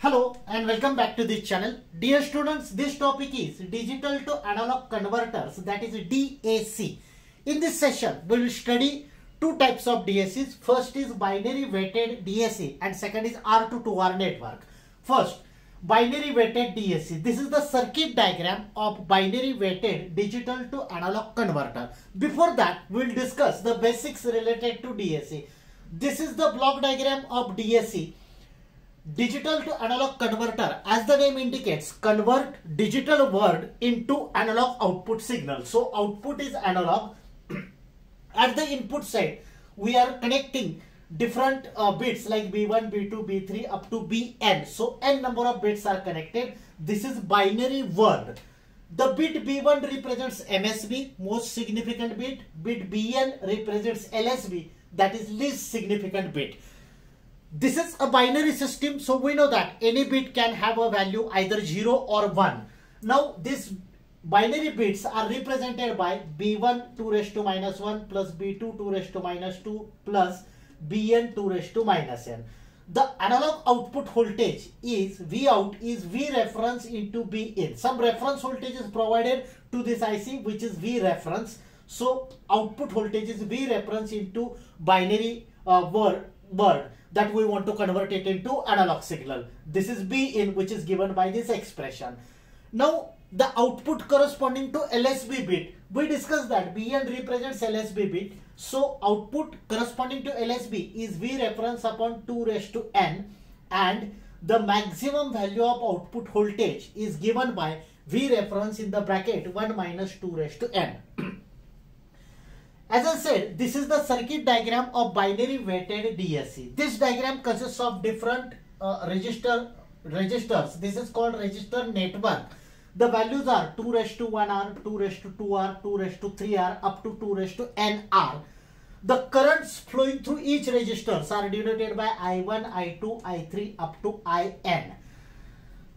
Hello and welcome back to this channel. Dear students, this topic is digital to analog converters, that is DAC. In this session, we will study two types of DACs. First is binary weighted DAC and second is R to 2R network. First, binary weighted DAC. This is the circuit diagram of binary weighted digital to analog converter. Before that, we will discuss the basics related to DAC. This is the block diagram of DAC. Digital to analog converter, as the name indicates, convert digital word into analog output signal. So output is analog. At the input side, we are connecting different bits like B1, B2, B3 up to Bn. So n number of bits are connected. This is binary word. The bit B1 represents MSB, most significant bit. Bit Bn represents LSB, that is least significant bit. This is a binary system, so we know that any bit can have a value either 0 or 1. Now, these binary bits are represented by B1 2 raised to minus 1 plus B2 2 raised to minus 2 plus Bn 2 raised to minus n. The analog output voltage is Vout is V reference into Bin. Some reference voltage is provided to this IC, which is V reference. So, output voltage is V reference into binary word that we want to convert it into analog signal. This is Bin, which is given by this expression. Now, the output corresponding to LSB bit, we discussed that Bn represents LSB bit. So, output corresponding to LSB is V reference upon 2 raised to n, and the maximum value of output voltage is given by V reference in the bracket 1 minus 2 raised to n. As I said, this is the circuit diagram of binary weighted DAC. This diagram consists of different registers. This is called register network. The values are 2 raised to 1R, 2 raised to 2R, 2 raised to 3R, up to 2 raised to nR. The currents flowing through each registers are denoted by I1, I2, I3, up to IN.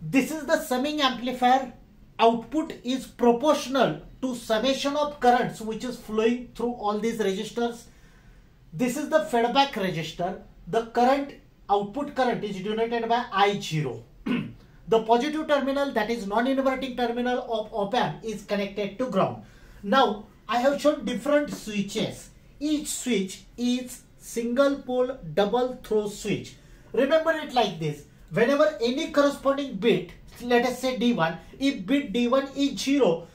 This is the summing amplifier. Output is proportional to summation of currents which is flowing through all these registers. This is the feedback register. The current, output current, is denoted by I0. The positive terminal, that is non-inverting terminal of op-amp, is connected to ground. Now, I have shown different switches. Each switch is single pole double throw switch. Remember it like this. Whenever any corresponding bit, let us say D1, if bit D1 is 0,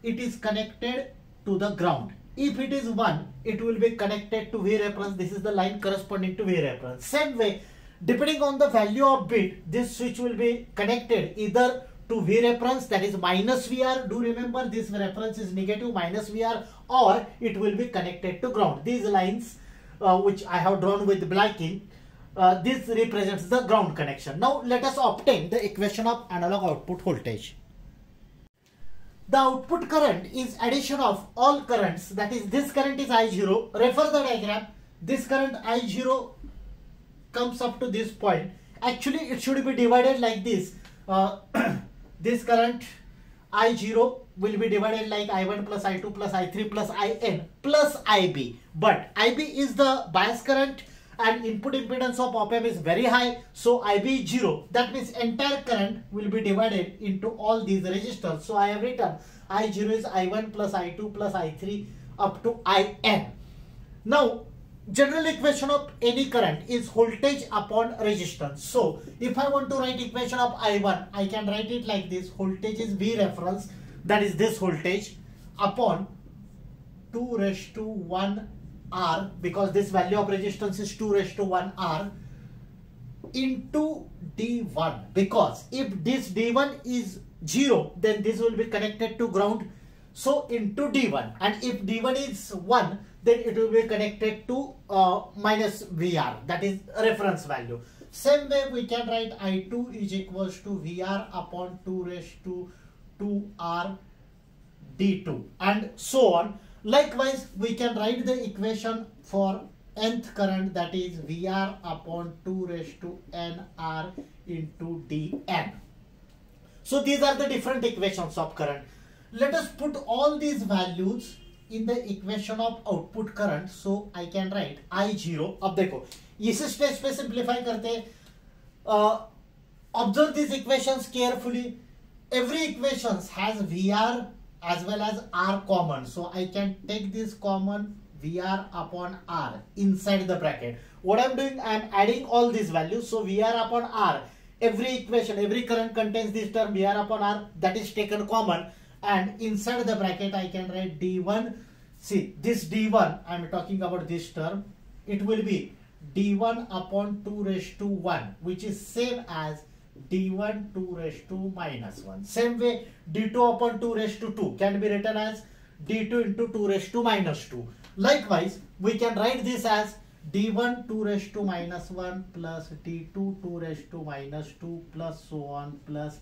it is connected to the ground. If it is 1, it will be connected to V reference. This is the line corresponding to V reference. Same way, depending on the value of bit, this switch will be connected either to V reference, that is minus VR. Do remember this reference is negative, minus VR, or it will be connected to ground. These lines which I have drawn with blacking, this represents the ground connection. Now let us obtain the equation of analog output voltage. The output current is addition of all currents, that is this current is I0. Refer the diagram. This current I0 comes up to this point. Actually, it should be divided like this. This current I0 will be divided like I1 plus I2 plus I3 plus IN plus IB. But IB is the bias current and input impedance of op-amp is very high. So IB is 0. That means entire current will be divided into all these resistors. So I have written I0 is I1 plus I2 plus I3 up to IN. Now, general equation of any current is voltage upon resistance. So if I want to write equation of I1, I can write it like this. Voltage is V reference, that is this voltage, upon 2 raised to 1 R, because this value of resistance is 2 raised to 1 R, into D1, because if this D1 is 0, then this will be connected to ground. So into D1, and if D1 is 1, then it will be connected to minus VR, that is reference value. Same way we can write I2 is equals to VR upon 2 raised to 2R D2, and so on. Likewise, we can write the equation for nth current, that is VR upon 2 raised to nR into Dn. So these are the different equations of current. Let us put all these values in the equation of output current. So I can write I0. अब देखो इसे stage पे simplify करते Observe these equations carefully. Every equation has VR as well as R common. So I can take this common VR upon R inside the bracket. What I'm doing, I'm adding all these values. So VR upon R, every equation, every current contains this term VR upon R, that is taken common. And inside the bracket, I can write D1. See, this D1, I'm talking about this term. It will be D1 upon 2 raised to 1, which is same as D1 2 raised to minus 1. Same way, D2 upon 2 raised to 2 can be written as D2 into 2 raised to minus 2. Likewise, we can write this as D1 2 raised to minus 1 plus D2 2 raised to minus 2 plus so on plus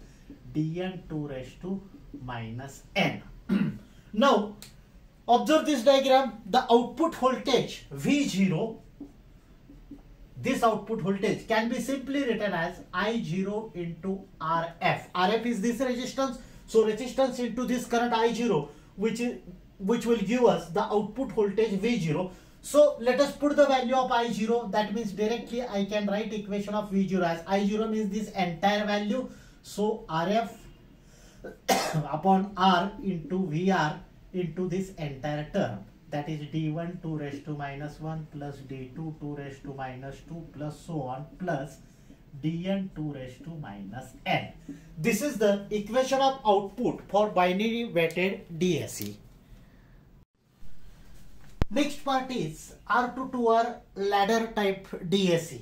Dn 2 raised to minus n. Now, observe this diagram. The output voltage V0, this output voltage can be simply written as I0 into RF. RF is this resistance. So resistance into this current I0, which will give us the output voltage V0. So let us put the value of I0. That means directly I can write equation of V0 as I0 means this entire value. So RF upon R into VR into this entire term. That is D1 2 raised to minus 1 plus D2 2 raised to minus 2 plus so on plus Dn 2 raised to minus n. This is the equation of output for binary weighted DAC. Next part is R to 2R ladder type DAC.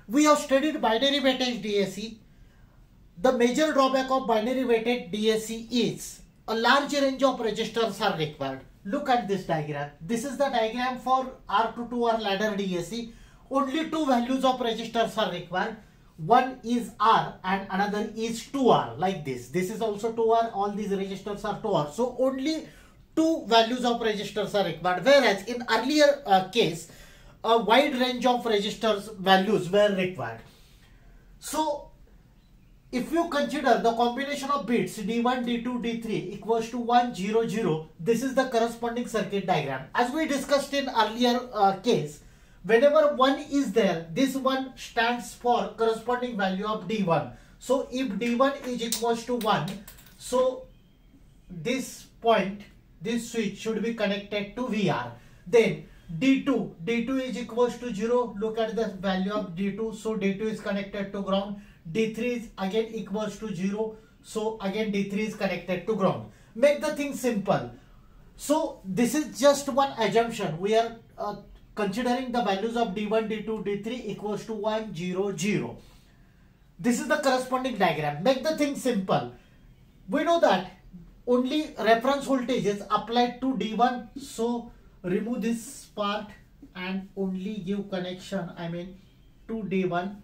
We have studied binary weighted DAC. The major drawback of binary weighted DAC is a large range of resistors are required. Look at this diagram. This is the diagram for R to 2R ladder DAC. Only two values of resistors are required. One is R and another is 2R, like this. This is also 2R. All these resistors are 2R. So only two values of resistors are required. Whereas in earlier case, a wide range of resistors values were required. So if you consider the combination of bits D1, D2, D3 equals to 1, 0, 0, this is the corresponding circuit diagram. As we discussed in earlier case, whenever 1 is there, this 1 stands for corresponding value of D1. So if D1 is equals to 1, so this point, this switch should be connected to VR. Then D2 is equals to 0. Look at the value of D2. So D2 is connected to ground. D3 is again equals to 0. So again D3 is connected to ground. Make the thing simple. So this is just one assumption. We are considering the values of D1, D2, D3 equals to 1, 0, 0. This is the corresponding diagram. Make the thing simple. We know that only reference voltage is applied to D1. So remove this part and only give connection, to D1.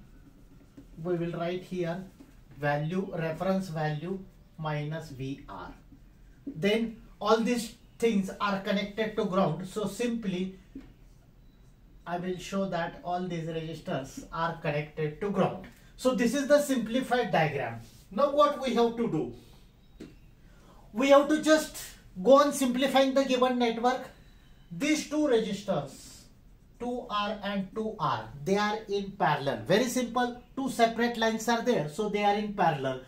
We will write here value, reference value minus VR. Then all these things are connected to ground. So simply I will show that all these resistors are connected to ground. So this is the simplified diagram. Now what we have to do? We have to just go on simplifying the given network. These two resistors, 2R and 2R, they are in parallel. Very simple. Two separate lines are there, so they are in parallel.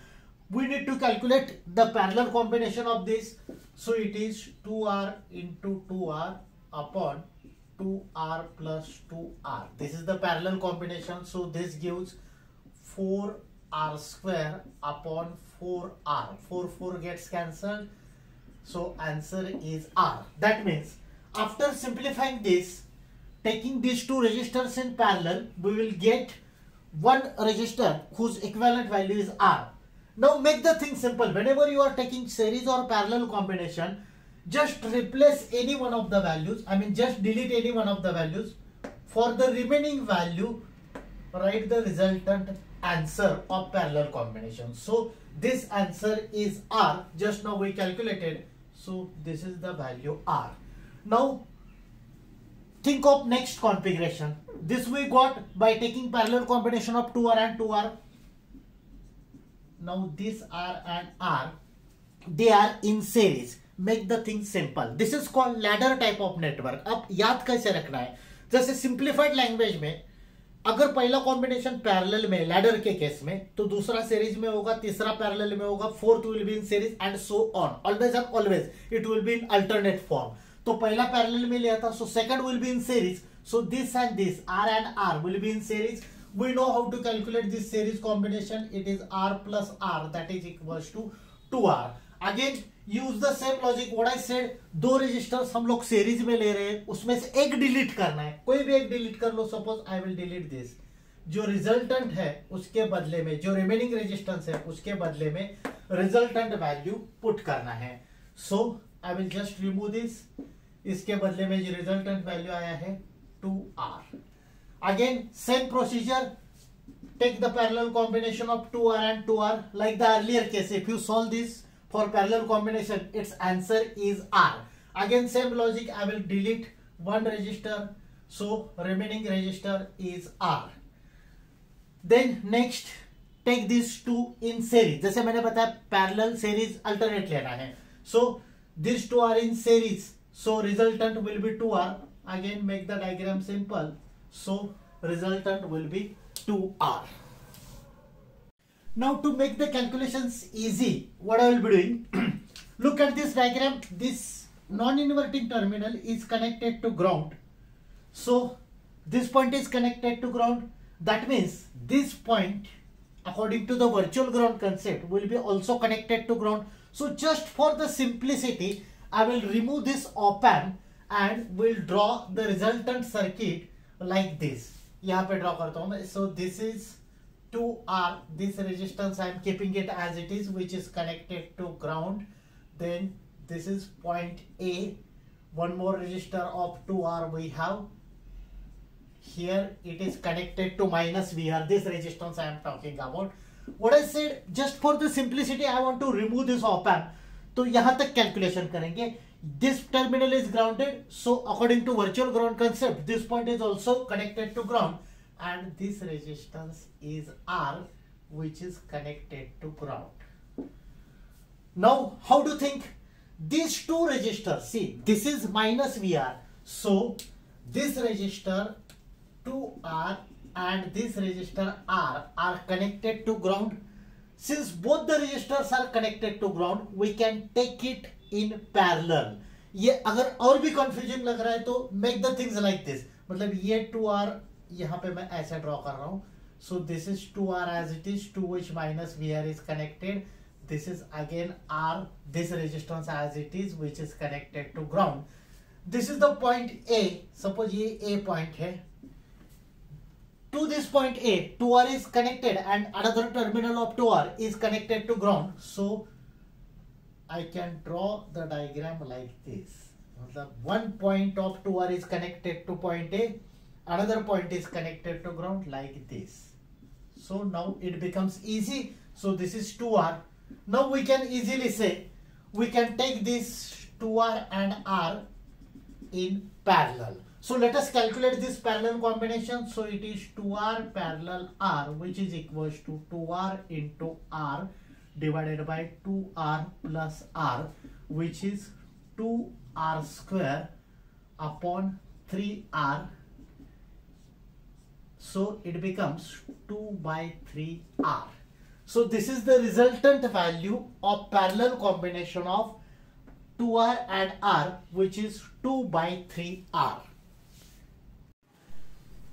We need to calculate the parallel combination of this. So it is 2R into 2R upon 2R plus 2R. This is the parallel combination. So this gives 4R square upon 4R. 4 gets cancelled. So answer is R. That means after simplifying this, taking these two resistors in parallel, we will get one resistor whose equivalent value is R. Now make the thing simple. Whenever you are taking series or parallel combination, just replace any one of the values. Just delete any one of the values. For the remaining value, write the resultant answer of parallel combination. So this answer is R. Just now we calculated. So this is the value R. Now think of next configuration. This we got by taking parallel combination of 2R and 2R. Now this R and R, they are in series. Make the thing simple. This is called ladder type of network. अब याद कैसे रखना है? जैसे simplified language में अगर पहला combination parallel में लैडर के केस में, तो दूसरा सीरीज में होगा, तीसरा पैरेलल में होगा, fourth will be in series and so on, always and always it will be in alternate form. तो पहला पैरेलल में लिया था, so second will be in series, so this and this R and R will be in series. We know how to calculate this series combination. It is R plus R, that is equals to 2R. Again use the same logic what I said. दो resistors हम लोग series में ले रहे हैं, उसमें से एक डिलीट करना है, कोई भी एक डिलीट कर लो. Suppose I will delete this. जो रिजल्टेंट है उसके बदले में, जो रिमेनिंग रेजिस्टेंस है उसके बदले में रिजल्टेंट वैल्यू पुट करना है. So I will just remove this. इसके बदले में जो रिजल्टेंट वैल्यू आया है 2R. Again same procedure, take the parallel combination of 2R and 2R like the earlier case. If you solve this for parallel combination, its answer is R. Again same logic, I will delete one resistor, so remaining resistor is R. Then next take these two in series. जैसे मैंने बताया parallel series alternate लेना है. So these two are in series, so resultant will be 2R. Again make the diagram simple. So resultant will be 2R. Now to make the calculations easy, what I will be doing, look at this diagram. This non-inverting terminal is connected to ground. So this point is connected to ground. That means this point, according to the virtual ground concept, will be also connected to ground. So just for the simplicity, I will remove this op-amp and will draw the resultant circuit like this. यहाँ पे draw करता हूं मैं. So this is 2R. This resistance I am keeping it as it is, which is connected to ground. Then this is point A. One more resistor of 2R we have. Here it is connected to minus VR. This resistance I am talking about. What I said, just for the simplicity, I want to remove this op-amp. तो यहां तक calculation करेंगे. This terminal is grounded, so according to virtual ground concept, this point is also connected to ground, and this resistance is R, which is connected to ground. Now how to think? These two resistors, see, this is minus VR, so this resistor 2R and this resistor R are connected to ground. Since both the resistors are connected to ground, we can take it in parallel. ये अगर और भी confusion लग रहा है तो make the things like this. मतलब ये 2R यहाँ पे मैं ऐसे ड्रॉ कर रहा हूँ. So this is 2R as it is, to which minus VR is connected. This is again R, this resistance as it is, which is connected to ground. This is the point A. Suppose ये A point है. To this point A, 2R is connected and another terminal of 2R is connected to ground. So I can draw the diagram like this. One point of 2R is connected to point A, another point is connected to ground like this. So now it becomes easy. So this is 2R. Now we can easily say, we can take this 2R and R in parallel. So let us calculate this parallel combination. So it is 2R parallel R, which is equals to 2R into R divided by 2R plus R, which is 2R square upon 3R. So it becomes 2 by 3R. So this is the resultant value of parallel combination of 2R and R, which is 2 by 3R.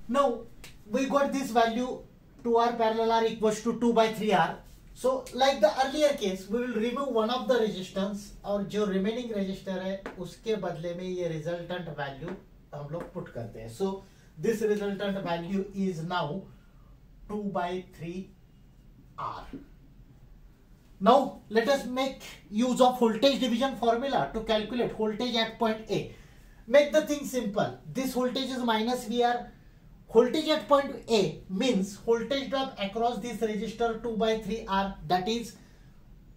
Now we got this value 2R parallel R equals to 2 by 3R. So like the earlier case, we will remove one of the resistance और जो remaining resistor है उसके बदले में ये resultant value हम लोग put करते हैं. So this resultant value is now 2 by 3R. Now let us make use of voltage division formula to calculate voltage at point A. Make the thing simple. This voltage is minus VR. Voltage at point A means voltage drop across this resistor 2 by 3R. That is,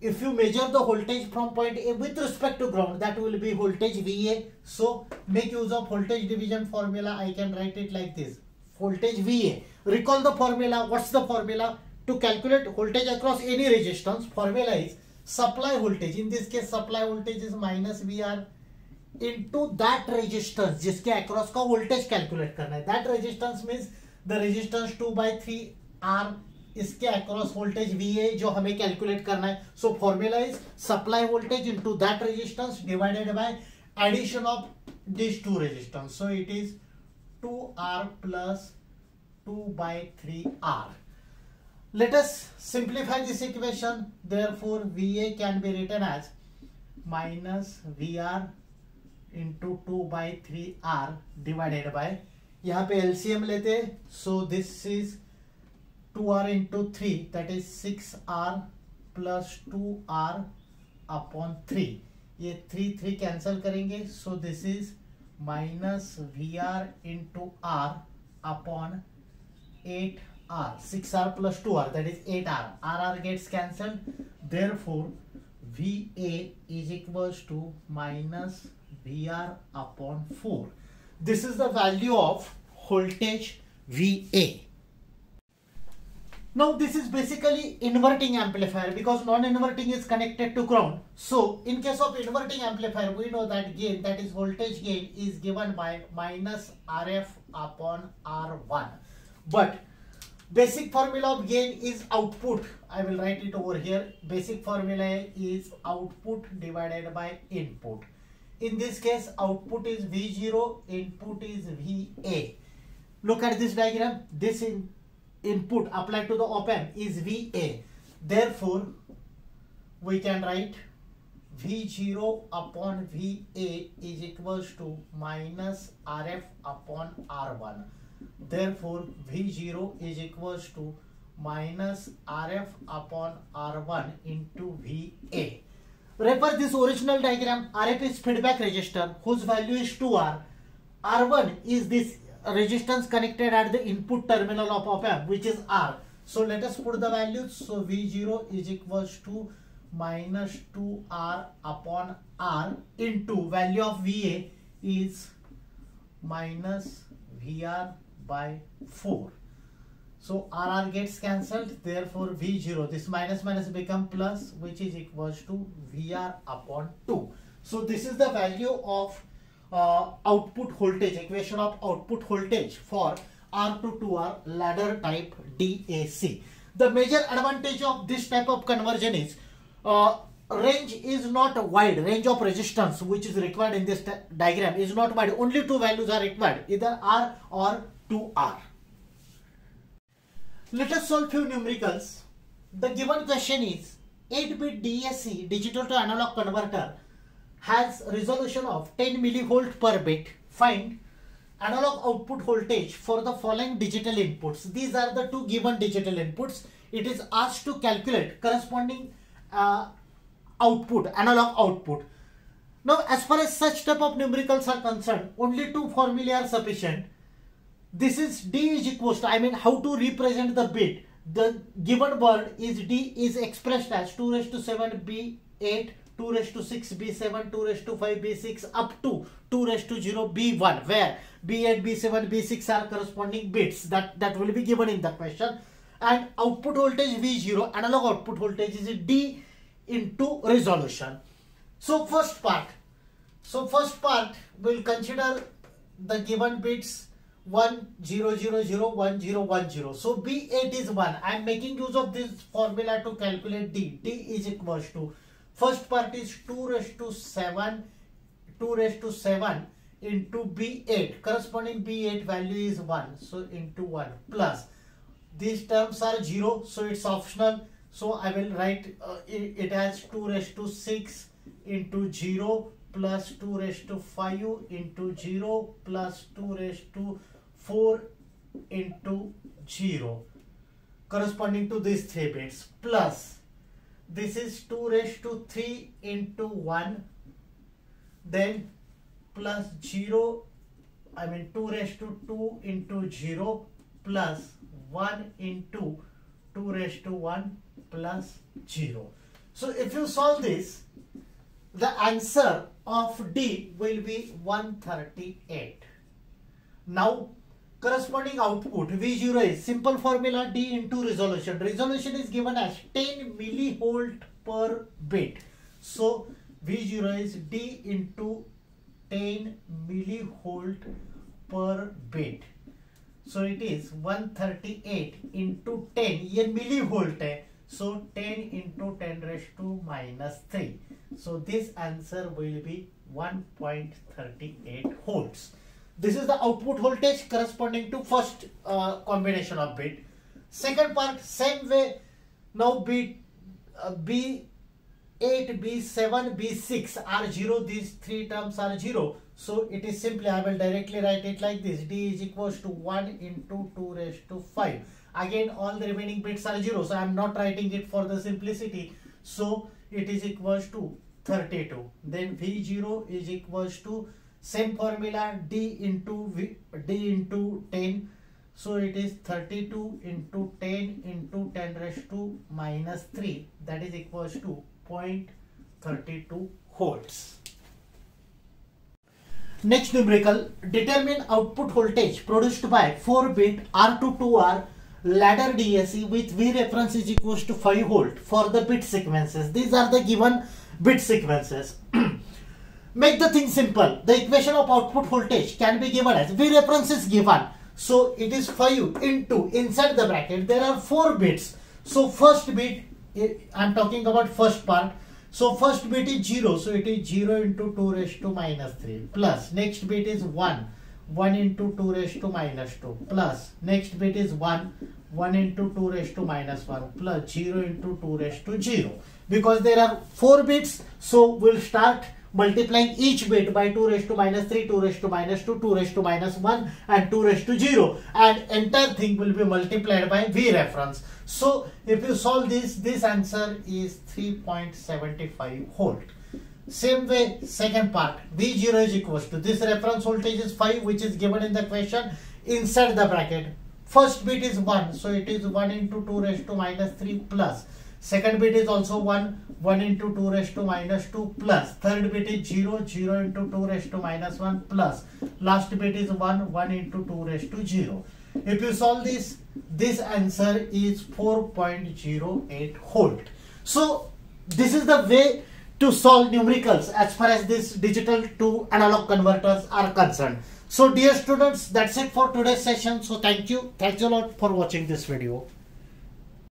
if you measure the voltage from point A with respect to ground, that will be voltage VA. So make use of voltage division formula. I can write it like this. Voltage VA. Recall the formula. What's the formula? To calculate voltage across any resistance, formula is supply voltage. In this case, supply voltage is minus VR into that resistance जिसके across का voltage calculate करना है. That resistance means the resistance 2/3R, इसके across voltage VA जो हमें calculate करना है. So formula is supply voltage into that resistance divided by addition of these two resistance. So it is 2R plus 2/3R. Let us simplify this equation. Therefore VA can be written as minus VR into 2/3R divided by, यहाँ पे LCM लेते हैं. So this is 2R into 3, that is 6R plus 2R upon 3. ये 3 cancel करेंगे. So this is minus VR into R upon 8R. 6R plus 2R, that is 8R. RR gets cancelled. Therefore VA is equals to minus VR upon 4. This is the value of voltage VA. Now this is basically inverting amplifier because non-inverting is connected to ground. So in case of inverting amplifier, we know that gain, that is voltage gain, is given by minus RF upon R1. But basic formula of gain is output. I will write it over here. Basic formula is output divided by input. In this case, output is V0, input is VA. Look at this diagram. This input applied to the op-amp is VA. Therefore we can write V0 upon VA is equals to minus RF upon R1. Therefore V0 is equals to minus RF upon R1 into VA. Refer this original diagram. RF is feedback resistor whose value is 2R. R1 is this resistance connected at the input terminal of op-amp, which is R. So let us put the values. So V0 is equals to minus 2R upon R into value of VA is minus VR by 4. So RR gets cancelled. Therefore V0, this minus minus become plus, which is equals to VR upon 2. So this is the value of output voltage, equation of output voltage for R to 2R ladder type DAC. The major advantage of this type of conversion is range is not wide. Range of resistance which is required in this diagram is not wide. Only two values are required, either R or 2R. Let us solve few numericals. The given question is 8-bit DAC, digital to analog converter, has resolution of 10 millivolt per bit. Find analog output voltage for the following digital inputs. These are the two given digital inputs. It is asked to calculate corresponding output, analog output. Now as far as such type of numericals are concerned, only two formulae are sufficient. This is D is equals to, I mean how to represent the bit. The given word is D is expressed as 2 raised to 7 B8, 2 raised to 6 B7, 2 raised to 5 B6 up to 2 raised to 0 B1, where B8, B7, B6 are corresponding bits that will be given in the question. And output voltage V0, analog output voltage, is D into resolution. So first part we'll consider the given bits 1 0 0 0 1 0 1 0. So B8 is 1. I am making use of this formula to calculate D. D is equals to, first part is 2 raised to 7 into B8. Corresponding B8 value is 1. So into 1 plus. These terms are 0. So it's optional. So I will write it as 2 raised to 6 into 0 plus 2 raised to 5 into 0 plus 2 raised to 4 into 0. Corresponding to these 3 bits, plus this is 2 raised to 3 into 1, then plus 0, I mean 2 raised to 2 into 0 plus 1 into 2 raised to 1 plus 0. So if you solve this, the answer of D will be 138. Now corresponding output V0 is simple formula D into resolution. Resolution is given as 10 millivolt per bit. So V0 is D into 10 millivolt per bit. So it is 138 into 10, ये millivolt है. So 10 into 10 raised to minus 3. So this answer will be 1.38 volts. This is the output voltage corresponding to first combination of bit. Second part, same way. Now bit B8, B7, B6 are 0. These three terms are 0. So it is simply, I will directly write it like this. D is equals to 1 into 2 raised to 5. Again, all the remaining bits are 0. So I am not writing it for the simplicity. So it is equals to 32. Then V0 is equals to same formula, D into 10. So it is 32 into 10 into 10 raised to minus 3. That is equals to 0.32 volts. Next numerical, determine output voltage produced by 4-bit R2-2R ladder DAC with V reference is equals to 5 volt for the bit sequences. These are the given bit sequences. Make the thing simple. The equation of output voltage can be given as V reference is given. So it is 5 into, inside the bracket there are 4 bits. So first bit, I am talking about first part. So first bit is 0. So it is 0 into 2 raised to minus 3 plus next bit is 1. 1 into 2 raised to minus 2 plus next bit is 1. 1 into 2 raised to minus 1 plus 0 into 2 raised to 0. Because there are 4 bits, so we'll start multiplying each bit by 2 raised to minus 3, 2 raised to minus 2, 2 raised to minus 1 and 2 raised to 0, and entire thing will be multiplied by V reference. So if you solve this answer is 3.75 volt. Same way, second part, V0 is equals to, this reference voltage is 5 which is given in the question, inside the bracket. First bit is 1, so it is 1 into 2 raised to minus 3 plus. Second bit is also 1, 1 into 2 raised to minus 2 plus. Third bit is 0, 0 into 2 raised to minus 1 plus. Last bit is 1, 1 into 2 raised to 0. If you solve this answer is 4.08 volt. So this is the way to solve numericals as far as this digital to analog converters are concerned. So dear students, that's it for today's session. So thank you. Thanks a lot for watching this video.